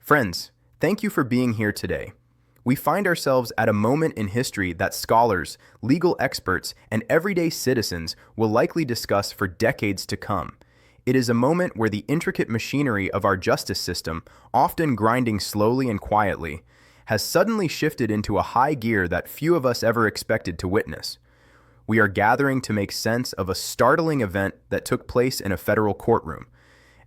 Friends, thank you for being here today. We find ourselves at a moment in history that scholars, legal experts, and everyday citizens will likely discuss for decades to come. It is a moment where the intricate machinery of our justice system, often grinding slowly and quietly, has suddenly shifted into a high gear that few of us ever expected to witness. We are gathering to make sense of a startling event that took place in a federal courtroom,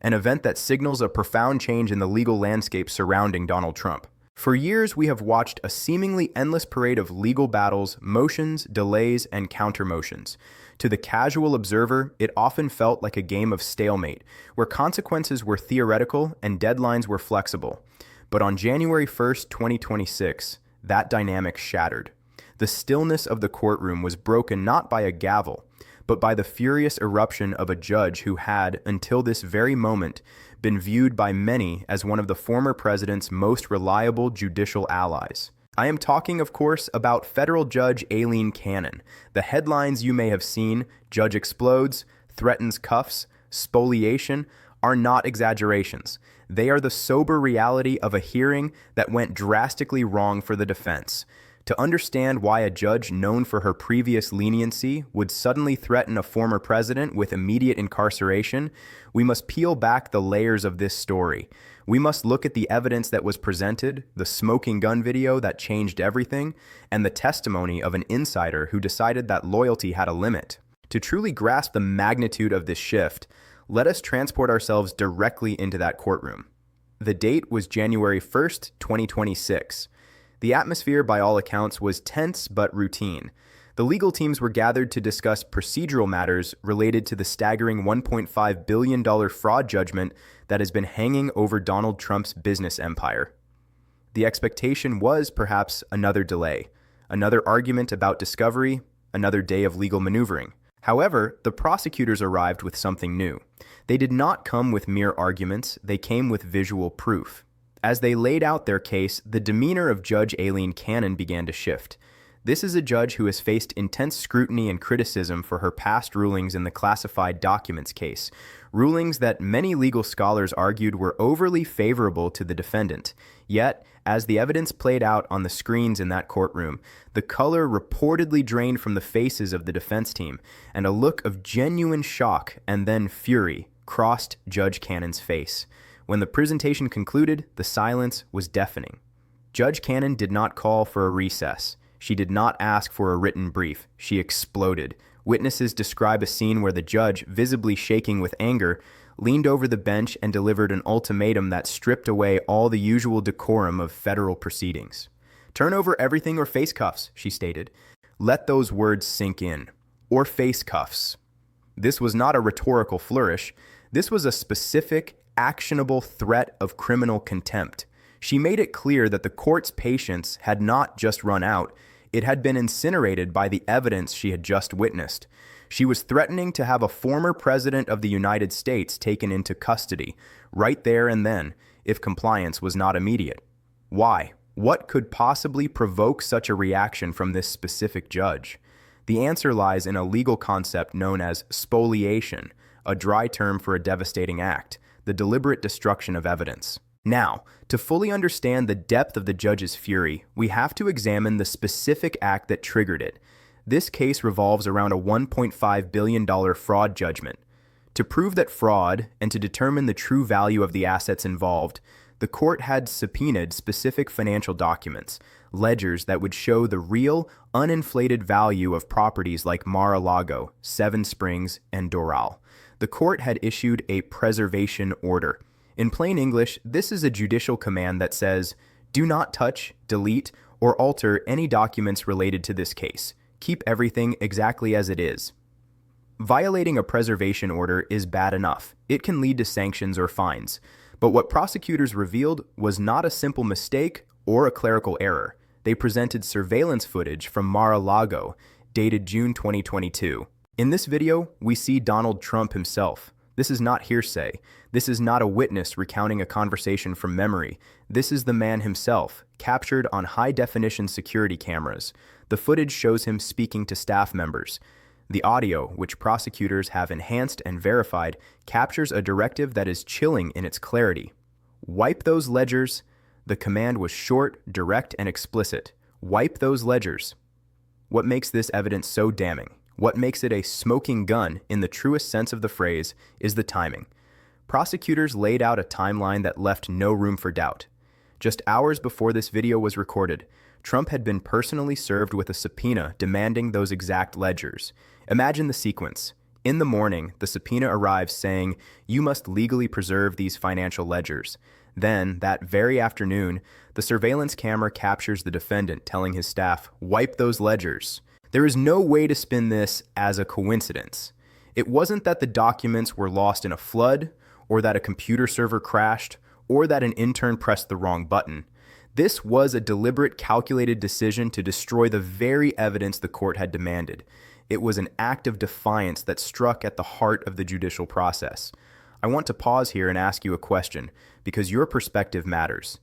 an event that signals a profound change in the legal landscape surrounding Donald Trump. For years, we have watched a seemingly endless parade of legal battles, motions, delays, and counter-motions. To the casual observer, it often felt like a game of stalemate, where consequences were theoretical and deadlines were flexible. But on January 1st, 2026, that dynamic shattered. The stillness of the courtroom was broken not by a gavel, but by the furious eruption of a judge who had, until this very moment, been viewed by many as one of the former president's most reliable judicial allies. I am talking, of course, about federal Judge Aileen Cannon. The headlines you may have seen, "Judge explodes," "threatens cuffs," "spoliation," are not exaggerations. They are the sober reality of a hearing that went drastically wrong for the defense. To understand why a judge known for her previous leniency would suddenly threaten a former president with immediate incarceration, we must peel back the layers of this story. We must look at the evidence that was presented, the smoking gun video that changed everything, and the testimony of an insider who decided that loyalty had a limit. To truly grasp the magnitude of this shift, let us transport ourselves directly into that courtroom. The date was January 1st, 2026. The atmosphere, by all accounts, was tense but routine. The legal teams were gathered to discuss procedural matters related to the staggering $1.5 billion fraud judgment that has been hanging over Donald Trump's business empire. The expectation was perhaps another delay, another argument about discovery, another day of legal maneuvering. However, the prosecutors arrived with something new. They did not come with mere arguments, they came with visual proof. As they laid out their case, the demeanor of Judge Aileen Cannon began to shift. This is a judge who has faced intense scrutiny and criticism for her past rulings in the classified documents case, rulings that many legal scholars argued were overly favorable to the defendant. Yet, as the evidence played out on the screens in that courtroom, the color reportedly drained from the faces of the defense team, and a look of genuine shock and then fury crossed Judge Cannon's face. When the presentation concluded, the silence was deafening. Judge Cannon did not call for a recess. She did not ask for a written brief. She exploded. Witnesses describe a scene where the judge, visibly shaking with anger, leaned over the bench and delivered an ultimatum that stripped away all the usual decorum of federal proceedings. "Turn over everything or face cuffs," she stated. Let those words sink in. Or face cuffs. This was not a rhetorical flourish. This was a specific, actionable threat of criminal contempt. She made it clear that the court's patience had not just run out, it had been incinerated by the evidence she had just witnessed. She was threatening to have a former president of the United States taken into custody, right there and then, if compliance was not immediate. Why? What could possibly provoke such a reaction from this specific judge? The answer lies in a legal concept known as spoliation, a dry term for a devastating act, the deliberate destruction of evidence. Now, to fully understand the depth of the judge's fury, we have to examine the specific act that triggered it. This case revolves around a $1.5 billion fraud judgment. To prove that fraud and to determine the true value of the assets involved, the court had subpoenaed specific financial documents, ledgers that would show the real, uninflated value of properties like Mar-a-Lago, Seven Springs, and Doral. The court had issued a preservation order. In plain English, this is a judicial command that says, do not touch, delete, or alter any documents related to this case. Keep everything exactly as it is. Violating a preservation order is bad enough. It can lead to sanctions or fines. But what prosecutors revealed was not a simple mistake or a clerical error. They presented surveillance footage from Mar-a-Lago, dated June 2022. In this video, we see Donald Trump himself. This is not hearsay. This is not a witness recounting a conversation from memory. This is the man himself, captured on high-definition security cameras. The footage shows him speaking to staff members. The audio, which prosecutors have enhanced and verified, captures a directive that is chilling in its clarity. Wipe those ledgers, The command was short, direct, and explicit. Wipe those ledgers. What makes this evidence so damning? What makes it a smoking gun in the truest sense of the phrase is the timing. Prosecutors laid out a timeline that left no room for doubt. Just hours before this video was recorded, Trump had been personally served with a subpoena demanding those exact ledgers. Imagine the sequence. In the morning, the subpoena arrives saying, "You must legally preserve these financial ledgers." Then, that very afternoon, the surveillance camera captures the defendant telling his staff, "Wipe those ledgers." There is no way to spin this as a coincidence. It wasn't that the documents were lost in a flood, or that a computer server crashed, or that an intern pressed the wrong button. This was a deliberate, calculated decision to destroy the very evidence the court had demanded. It was an act of defiance that struck at the heart of the judicial process. I want to pause here and ask you a question, because your perspective matters.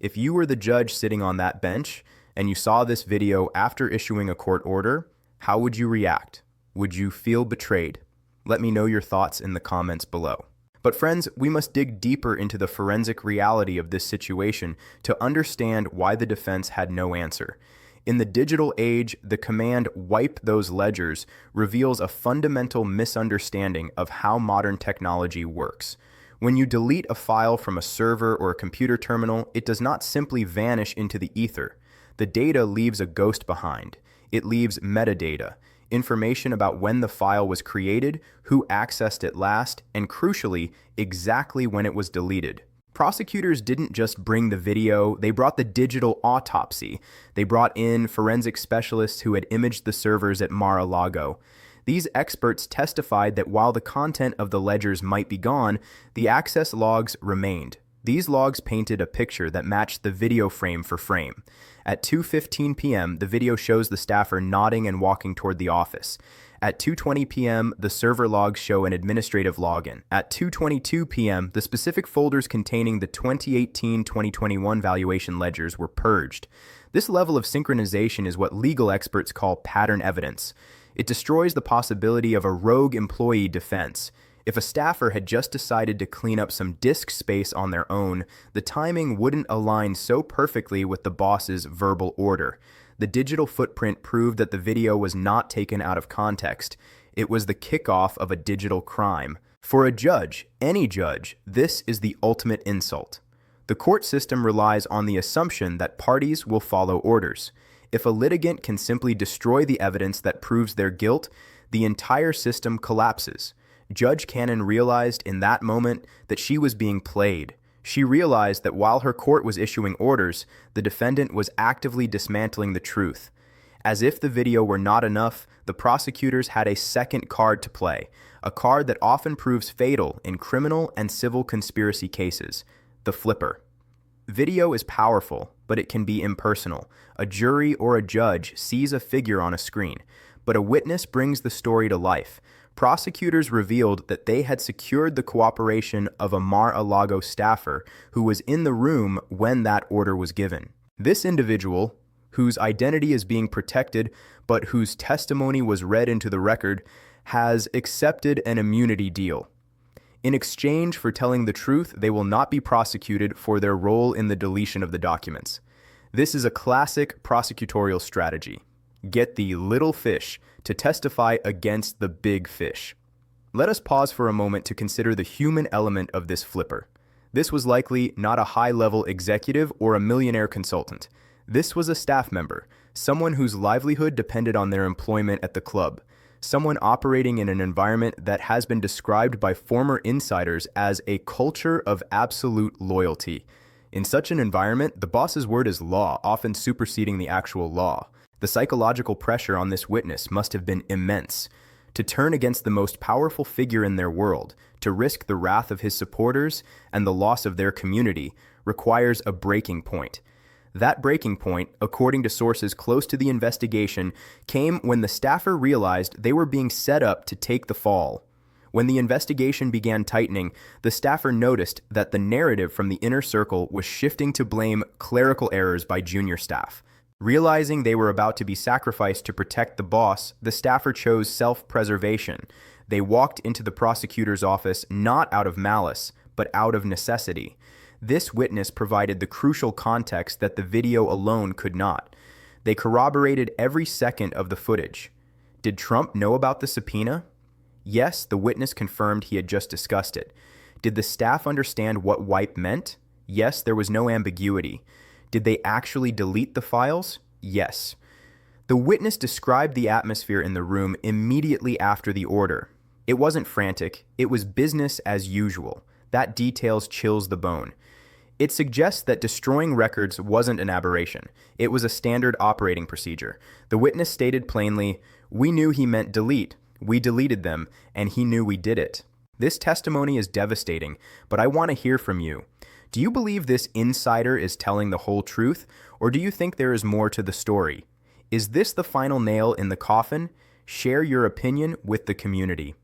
If you were the judge sitting on that bench, and you saw this video after issuing a court order, how would you react? Would you feel betrayed? Let me know your thoughts in the comments below. But friends, we must dig deeper into the forensic reality of this situation to understand why the defense had no answer. In the digital age, the command "wipe those ledgers" reveals a fundamental misunderstanding of how modern technology works. When you delete a file from a server or a computer terminal, it does not simply vanish into the ether. The data leaves a ghost behind. It leaves metadata, information about when the file was created, who accessed it last, and crucially, exactly when it was deleted. Prosecutors didn't just bring the video, they brought the digital autopsy. They brought in forensic specialists who had imaged the servers at Mar-a-Lago. These experts testified that while the content of the ledgers might be gone, the access logs remained. These logs painted a picture that matched the video frame for frame. At 2:15 p.m., the video shows the staffer nodding and walking toward the office. At 2:20 p.m., the server logs show an administrative login. At 2:22 p.m., the specific folders containing the 2018-2021 valuation ledgers were purged. This level of synchronization is what legal experts call pattern evidence. It destroys the possibility of a rogue employee defense. If a staffer had just decided to clean up some disk space on their own, the timing wouldn't align so perfectly with the boss's verbal order. The digital footprint proved that the video was not taken out of context. It was the kickoff of a digital crime. For a judge, any judge, this is the ultimate insult. The court system relies on the assumption that parties will follow orders. If a litigant can simply destroy the evidence that proves their guilt, the entire system collapses. Judge Cannon realized in that moment that she was being played. She realized that while her court was issuing orders, the defendant was actively dismantling the truth. As if the video were not enough, the prosecutors had a second card to play, a card that often proves fatal in criminal and civil conspiracy cases: the flipper. Video is powerful, but it can be impersonal. A jury or a judge sees a figure on a screen, but a witness brings the story to life. Prosecutors revealed that they had secured the cooperation of a Mar-a-Lago staffer who was in the room when that order was given. This individual, whose identity is being protected but whose testimony was read into the record, has accepted an immunity deal. In exchange for telling the truth, they will not be prosecuted for their role in the deletion of the documents. This is a classic prosecutorial strategy. Get the little fish to testify against the big fish. Let us pause for a moment to consider the human element of this flipper. This was likely not a high-level executive or a millionaire consultant. This was a staff member, someone whose livelihood depended on their employment at the club, someone operating in an environment that has been described by former insiders as a culture of absolute loyalty. In such an environment, the boss's word is law, often superseding the actual law. The psychological pressure on this witness must have been immense. To turn against the most powerful figure in their world, to risk the wrath of his supporters and the loss of their community, requires a breaking point. That breaking point, according to sources close to the investigation, came when the staffer realized they were being set up to take the fall. When the investigation began tightening, the staffer noticed that the narrative from the inner circle was shifting to blame clerical errors by junior staff. Realizing they were about to be sacrificed to protect the boss, the staffer chose self-preservation. They walked into the prosecutor's office not out of malice, but out of necessity. This witness provided the crucial context that the video alone could not. They corroborated every second of the footage. Did Trump know about the subpoena? Yes, the witness confirmed he had just discussed it. Did the staff understand what wipe meant? Yes, there was no ambiguity. Did they actually delete the files? Yes. The witness described the atmosphere in the room immediately after the order. It wasn't frantic, it was business as usual. That details chills the bone. It suggests that destroying records wasn't an aberration. It was a standard operating procedure. The witness stated plainly, "We knew he meant delete. We deleted them, and he knew we did it." This testimony is devastating, but I want to hear from you. Do you believe this insider is telling the whole truth, or do you think there is more to the story? Is this the final nail in the coffin? Share your opinion with the community.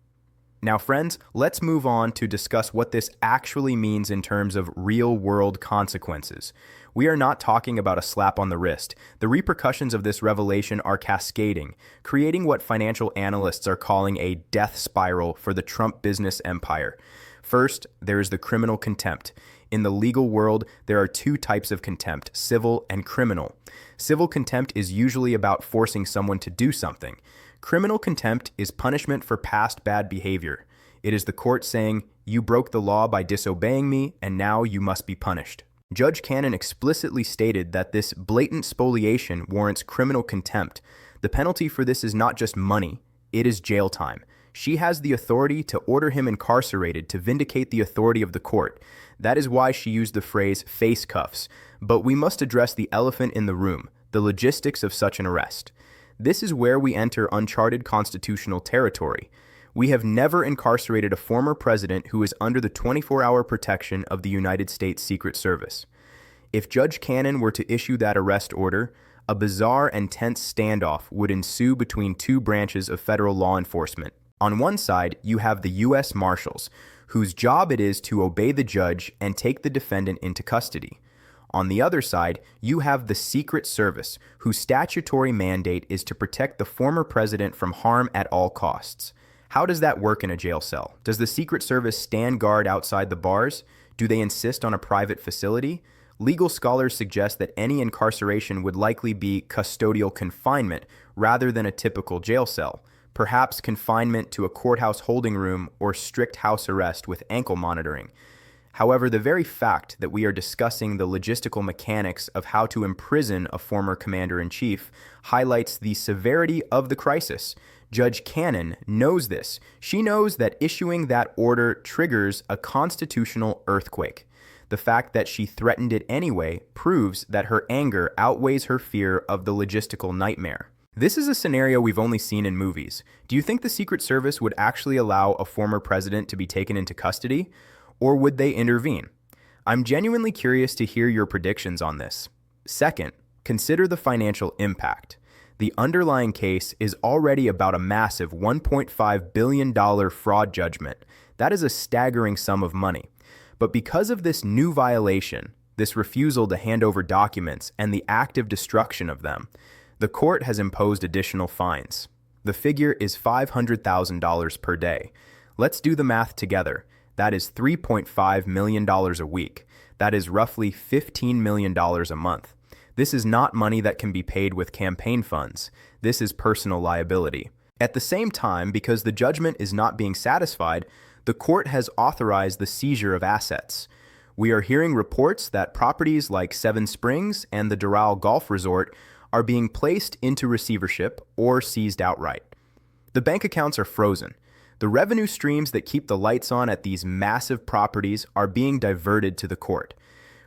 Now, friends, let's move on to discuss what this actually means in terms of real-world consequences. We are not talking about a slap on the wrist. The repercussions of this revelation are cascading, creating what financial analysts are calling a death spiral for the Trump business empire. First, there is the criminal contempt. In the legal world, there are two types of contempt, civil and criminal. Civil contempt is usually about forcing someone to do something. Criminal contempt is punishment for past bad behavior. It is the court saying, "You broke the law by disobeying me, and now you must be punished." Judge Cannon explicitly stated that this blatant spoliation warrants criminal contempt. The penalty for this is not just money, it is jail time. She has the authority to order him incarcerated to vindicate the authority of the court. That is why she used the phrase face cuffs. But we must address the elephant in the room, the logistics of such an arrest. This is where we enter uncharted constitutional territory. We have never incarcerated a former president who is under the 24-hour protection of the United States Secret Service. If Judge Cannon were to issue that arrest order, a bizarre and tense standoff would ensue between two branches of federal law enforcement. On one side, you have the U.S. Marshals, whose job it is to obey the judge and take the defendant into custody. On the other side, you have the Secret Service, whose statutory mandate is to protect the former president from harm at all costs. How does that work in a jail cell? Does the Secret Service stand guard outside the bars? Do they insist on a private facility? Legal scholars suggest that any incarceration would likely be custodial confinement rather than a typical jail cell, perhaps confinement to a courthouse holding room or strict house arrest with ankle monitoring. However, the very fact that we are discussing the logistical mechanics of how to imprison a former commander-in-chief highlights the severity of the crisis. Judge Cannon knows this. She knows that issuing that order triggers a constitutional earthquake. The fact that she threatened it anyway proves that her anger outweighs her fear of the logistical nightmare. This is a scenario we've only seen in movies. Do you think the Secret Service would actually allow a former president to be taken into custody? Or would they intervene? I'm genuinely curious to hear your predictions on this. Second, consider the financial impact. The underlying case is already about a massive $1.5 billion fraud judgment. That is a staggering sum of money. But because of this new violation, this refusal to hand over documents and the active destruction of them, the court has imposed additional fines. The figure is $500,000 per day. Let's do the math together. That is $3.5 million a week. That is roughly $15 million a month. This is not money that can be paid with campaign funds. This is personal liability. At the same time, because the judgment is not being satisfied, the court has authorized the seizure of assets. We are hearing reports that properties like Seven Springs and the Doral Golf Resort are being placed into receivership or seized outright. The bank accounts are frozen. The revenue streams that keep the lights on at these massive properties are being diverted to the court.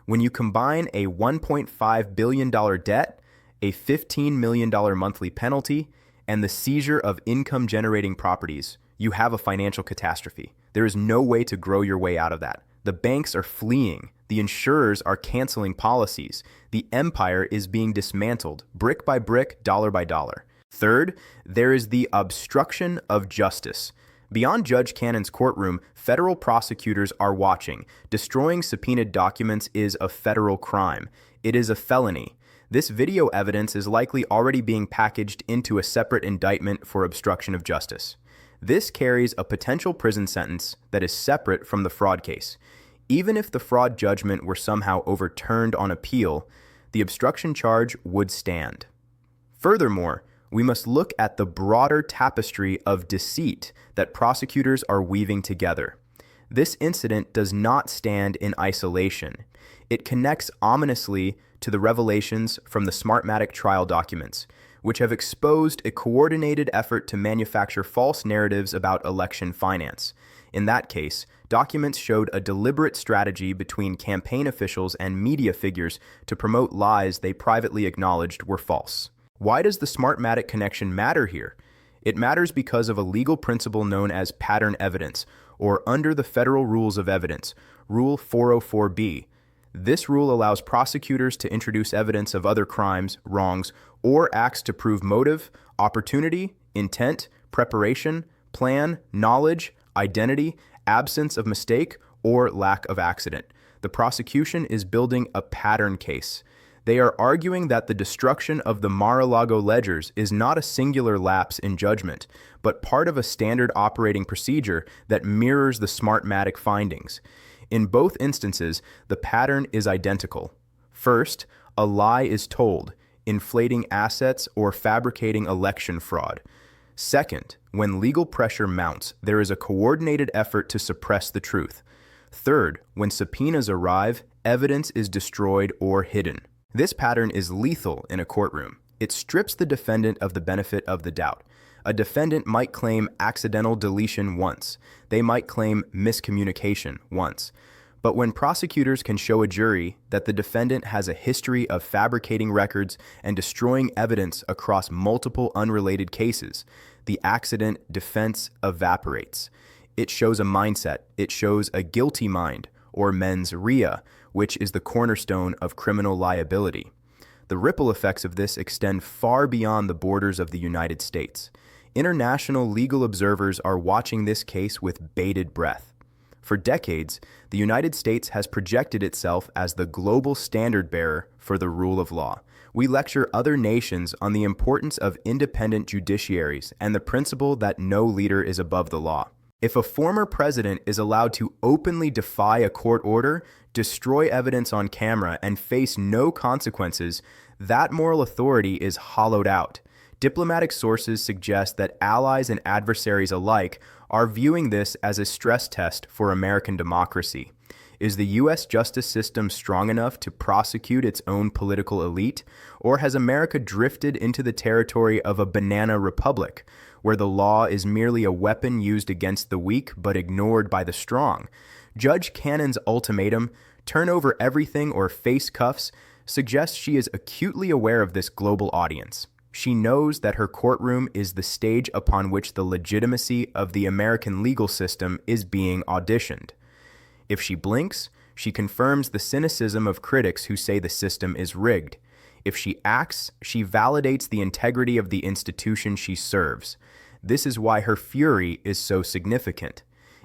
When you combine a $1.5 billion debt, a $15 million monthly penalty, and the seizure of income-generating properties, you have a financial catastrophe. There is no way to grow your way out of that. The banks are fleeing. The insurers are canceling policies. The empire is being dismantled, brick by brick, dollar by dollar. Third, there is the obstruction of justice. Beyond Judge Cannon's courtroom, federal prosecutors are watching. Destroying subpoenaed documents is a federal crime. It is a felony. This video evidence is likely already being packaged into a separate indictment for obstruction of justice. This carries a potential prison sentence that is separate from the fraud case. Even if the fraud judgment were somehow overturned on appeal, the obstruction charge would stand. Furthermore, we must look at the broader tapestry of deceit that prosecutors are weaving together. This incident does not stand in isolation. It connects ominously to the revelations from the Smartmatic trial documents, which have exposed a coordinated effort to manufacture false narratives about election finance. In that case, documents showed a deliberate strategy between campaign officials and media figures to promote lies they privately acknowledged were false. Why does the Smartmatic connection matter here? It matters because of a legal principle known as pattern evidence, or under the Federal Rules of Evidence, Rule 404B. This rule allows prosecutors to introduce evidence of other crimes, wrongs, or acts to prove motive, opportunity, intent, preparation, plan, knowledge, identity, absence of mistake, or lack of accident. The prosecution is building a pattern case. They are arguing that the destruction of the Mar-a-Lago ledgers is not a singular lapse in judgment, but part of a standard operating procedure that mirrors the Smartmatic findings. In both instances, the pattern is identical. First, a lie is told, inflating assets or fabricating election fraud. Second, when legal pressure mounts, there is a coordinated effort to suppress the truth. Third, when subpoenas arrive, evidence is destroyed or hidden. This pattern is lethal in a courtroom. It strips the defendant of the benefit of the doubt. A defendant might claim accidental deletion once. They might claim miscommunication once. But when prosecutors can show a jury that the defendant has a history of fabricating records and destroying evidence across multiple unrelated cases, the accident defense evaporates. It shows a mindset. It shows a guilty mind, or mens rea, which is the cornerstone of criminal liability. The ripple effects of this extend far beyond the borders of the United States. International legal observers are watching this case with bated breath. For decades, the United States has projected itself as the global standard-bearer for the rule of law. We lecture other nations on the importance of independent judiciaries and the principle that no leader is above the law. If a former president is allowed to openly defy a court order, destroy evidence on camera, and face no consequences, that moral authority is hollowed out. Diplomatic sources suggest that allies and adversaries alike are viewing this as a stress test for American democracy. Is the U.S. justice system strong enough to prosecute its own political elite, or has America drifted into the territory of a banana republic, where the law is merely a weapon used against the weak but ignored by the strong? Judge Cannon's ultimatum, turn over everything or face cuffs, suggests she is acutely aware of this global audience. She knows that her courtroom is the stage upon which the legitimacy of the American legal system is being auditioned. If she blinks, she confirms the cynicism of critics who say the system is rigged. If she acts, she validates the integrity of the institution she serves. This is why her fury is so significant.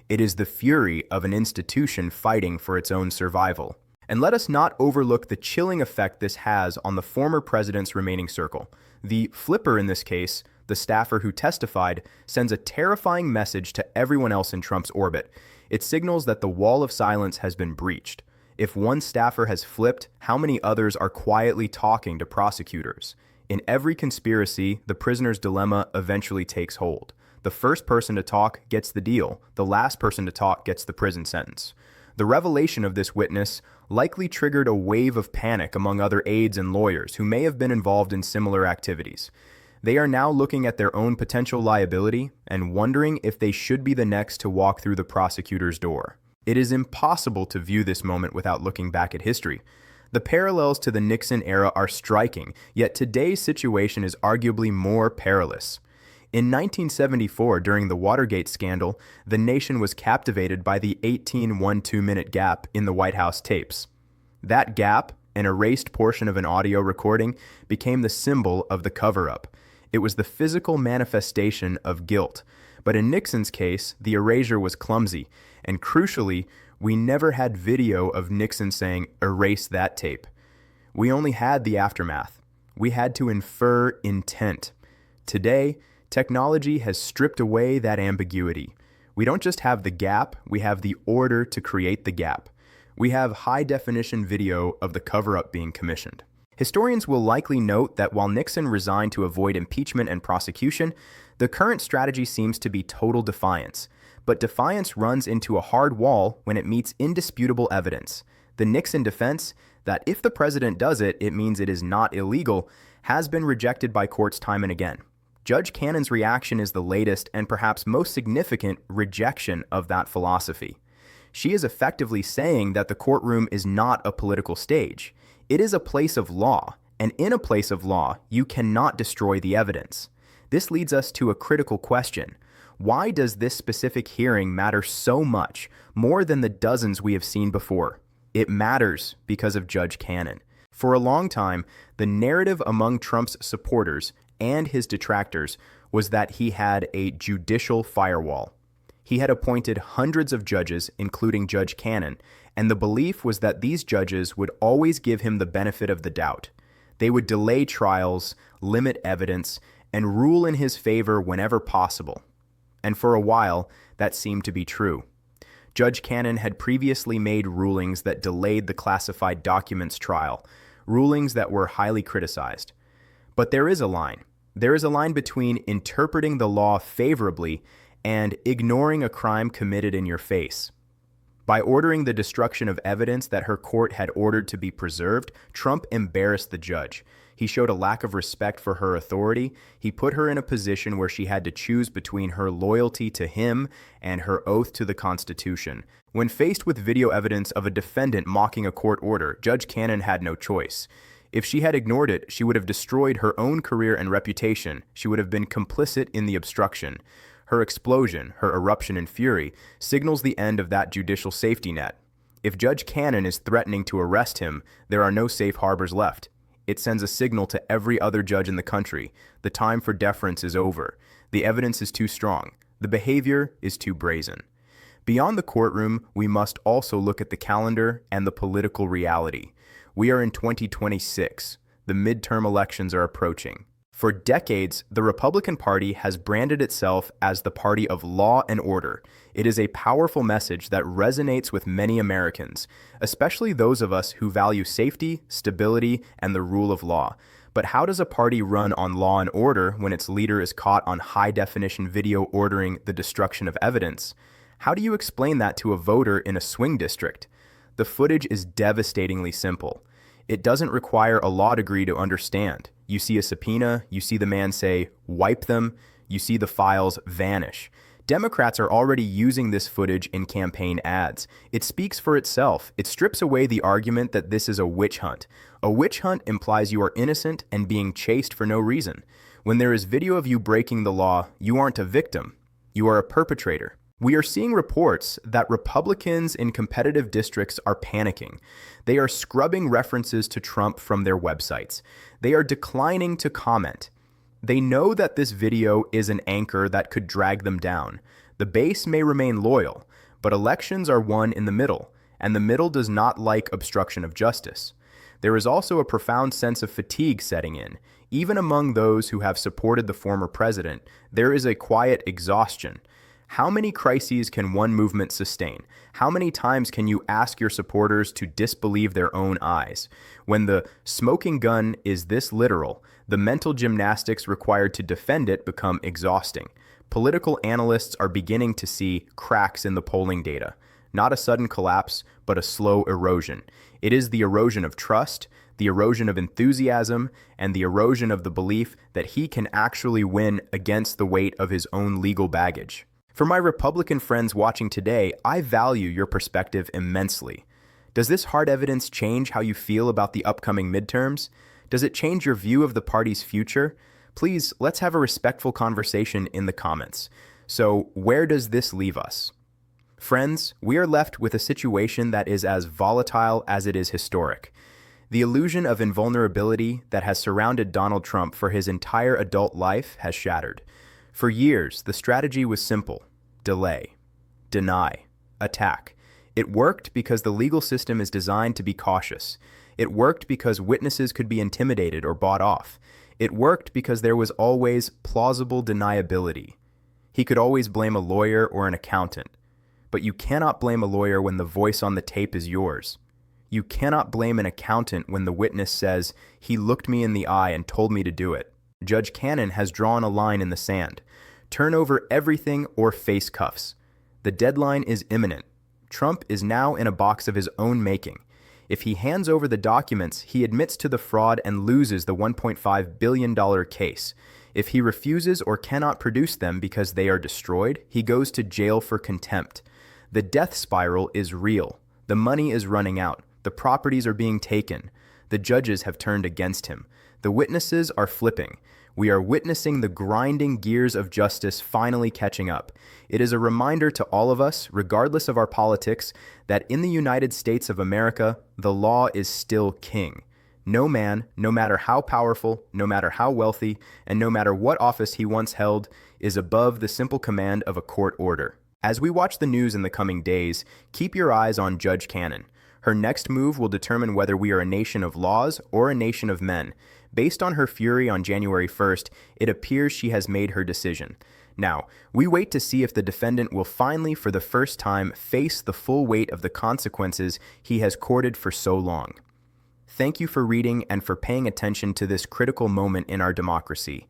It is the fury of an institution fighting for its own survival. And let us not overlook the chilling effect this has on the former president's remaining circle. The flipper in this case, the staffer who testified, sends a terrifying message to everyone else in Trump's orbit. It signals that the wall of silence has been breached. If one staffer has flipped, how many others are quietly talking to prosecutors? In every conspiracy, the prisoner's dilemma eventually takes hold. The first person to talk gets the deal. The last person to talk gets the prison sentence. The revelation of this witness likely triggered a wave of panic among other aides and lawyers who may have been involved in similar activities. They are now looking at their own potential liability and wondering if they should be the next to walk through the prosecutor's door. It is impossible to view this moment without looking back at history. The parallels to the Nixon era are striking, yet today's situation is arguably more perilous. In 1974, during the Watergate scandal, the nation was captivated by the 18 1-2-minute gap in the White House tapes. That gap, an erased portion of an audio recording, became the symbol of the cover-up. It was the physical manifestation of guilt. But in Nixon's case, the erasure was clumsy, and crucially, we never had video of Nixon saying, "Erase that tape." We only had the aftermath. We had to infer intent. Today, technology has stripped away that ambiguity. We don't just have the gap, we have the order to create the gap. We have high-definition video of the cover-up being commissioned. Historians will likely note that while Nixon resigned to avoid impeachment and prosecution, the current strategy seems to be total defiance. But defiance runs into a hard wall when it meets indisputable evidence. The Nixon defense, that if the president does it, it means it is not illegal, has been rejected by courts time and again. Judge Cannon's reaction is the latest and perhaps most significant rejection of that philosophy. She is effectively saying that the courtroom is not a political stage. It is a place of law, and in a place of law, you cannot destroy the evidence. This leads us to a critical question. Why does this specific hearing matter so much, more than the dozens we have seen before? It matters because of Judge Cannon. For a long time, the narrative among Trump's supporters and his detractors was that he had a judicial firewall. He had appointed hundreds of judges, including Judge Cannon, and the belief was that these judges would always give him the benefit of the doubt. They would delay trials, limit evidence, and rule in his favor whenever possible. And for a while, that seemed to be true. Judge Cannon had previously made rulings that delayed the classified documents trial, rulings that were highly criticized. But there is a line. There is a line between interpreting the law favorably and ignoring a crime committed in your face. By ordering the destruction of evidence that her court had ordered to be preserved, Trump embarrassed the judge. He showed a lack of respect for her authority. He put her in a position where she had to choose between her loyalty to him and her oath to the Constitution. When faced with video evidence of a defendant mocking a court order, Judge Cannon had no choice. If she had ignored it, she would have destroyed her own career and reputation. She would have been complicit in the obstruction. Her explosion, her eruption in fury, signals the end of that judicial safety net. If Judge Cannon is threatening to arrest him, there are no safe harbors left. It sends a signal to every other judge in the country. The time for deference is over. The evidence is too strong. The behavior is too brazen. Beyond the courtroom, we must also look at the calendar and the political reality. We are in 2026. The midterm elections are approaching. For decades, the Republican Party has branded itself as the party of law and order. It is a powerful message that resonates with many Americans, especially those of us who value safety, stability, and the rule of law. But how does a party run on law and order when its leader is caught on high-definition video ordering the destruction of evidence? How do you explain that to a voter in a swing district? The footage is devastatingly simple. It doesn't require a law degree to understand. You see a subpoena, you see the man say, "Wipe them," you see the files vanish. Democrats are already using this footage in campaign ads. It speaks for itself. It strips away the argument that this is a witch hunt. A witch hunt implies you are innocent and being chased for no reason. When there is video of you breaking the law, you aren't a victim. You are a perpetrator. We are seeing reports that Republicans in competitive districts are panicking. They are scrubbing references to Trump from their websites. They are declining to comment. They know that this video is an anchor that could drag them down. The base may remain loyal, but elections are won in the middle, and the middle does not like obstruction of justice. There is also a profound sense of fatigue setting in. Even among those who have supported the former president, there is a quiet exhaustion. How many crises can one movement sustain? How many times can you ask your supporters to disbelieve their own eyes? When the smoking gun is this literal, the mental gymnastics required to defend it become exhausting. Political analysts are beginning to see cracks in the polling data. Not a sudden collapse, but a slow erosion. It is the erosion of trust, the erosion of enthusiasm, and the erosion of the belief that he can actually win against the weight of his own legal baggage. For my Republican friends watching today, I value your perspective immensely. Does this hard evidence change how you feel about the upcoming midterms? Does it change your view of the party's future? Please, let's have a respectful conversation in the comments. So, where does this leave us? Friends, we are left with a situation that is as volatile as it is historic. The illusion of invulnerability that has surrounded Donald Trump for his entire adult life has shattered. For years, the strategy was simple: delay, deny, attack. It worked because the legal system is designed to be cautious. It worked because witnesses could be intimidated or bought off. It worked because there was always plausible deniability. He could always blame a lawyer or an accountant. but you cannot blame a lawyer when the voice on the tape is yours. You cannot blame an accountant when the witness says, "He looked me in the eye and told me to do it." Judge Cannon has drawn a line in the sand. Turn over everything or face cuffs. The deadline is imminent. Trump is now in a box of his own making. If he hands over the documents, he admits to the fraud and loses the $1.5 billion case. If he refuses or cannot produce them because they are destroyed, he goes to jail for contempt. The death spiral is real. The money is running out. The properties are being taken. The judges have turned against him. The witnesses are flipping. We are witnessing the grinding gears of justice finally catching up. It is a reminder to all of us, regardless of our politics, that in the United States of America, the law is still king. No man, no matter how powerful, no matter how wealthy, and no matter what office he once held, is above the simple command of a court order. As we watch the news in the coming days, keep your eyes on Judge Cannon. Her next move will determine whether we are a nation of laws or a nation of men. Based on her fury on January 1st, it appears she has made her decision. Now, we wait to see if the defendant will finally, for the first time, face the full weight of the consequences he has courted for so long. Thank you for reading and for paying attention to this critical moment in our democracy.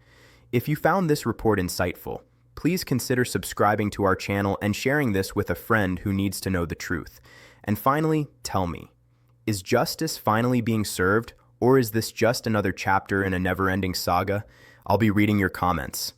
If you found this report insightful, please consider subscribing to our channel and sharing this with a friend who needs to know the truth. And finally, tell me, is justice finally being served, or is this just another chapter in a never-ending saga? I'll be reading your comments.